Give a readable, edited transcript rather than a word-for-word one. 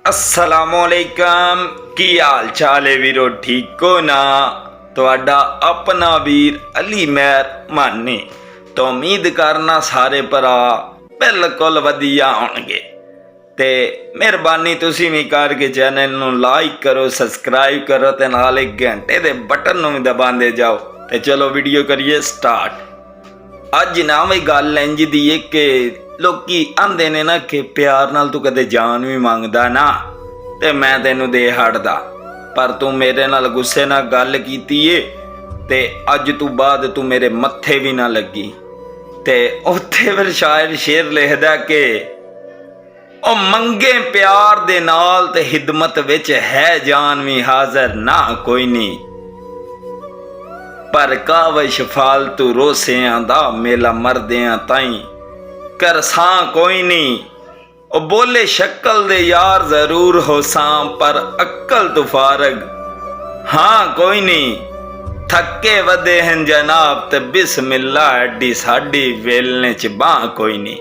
अस्सलामुअलैकुम की हाल चाल है वीरो, ठीक हो ना। ਤੁਹਾਡਾ अपना वीर अली मेहर मानी तो उम्मीद करना सारे भरा बिल्कुल वधिया होणगे ते मेहरबानी तुसी भी करके चैनल नू लाइक करो, सबसक्राइब करो ते नाल एक घंटे दे बटन नू भी दबांदे जाओ। ते चलो वीडियो करिए स्टार्ट। अज ना वही गल इंज दी है कि लोकी आंदे ने ना कि प्यार नाल तू कदे जान भी मंगदा ना ते मैं तेनू दे हटदा, पर तू मेरे नाल गुस्से नाल गल कीती है ते अज तू बाद तू मेरे मत्थे भी ना लगी। ते उत्थे फिर शायर शेर लिखदा कि ओ मंगे प्यार दे नाल ते हिदमत विच है जान भी हाज़र ना कोई नहीं, पर कावश फालतू रोसियां दा मेला मरदियां ताई करसां कोई नहीं। ओ बोले शक्ल दे यार जरूर होसां पर अक्ल तो फारग हाँ कोई नहीं। थके वदे हैं जनाब ते बिस्मिल्लाह एडी साडी वेलने च बां कोई नहीं।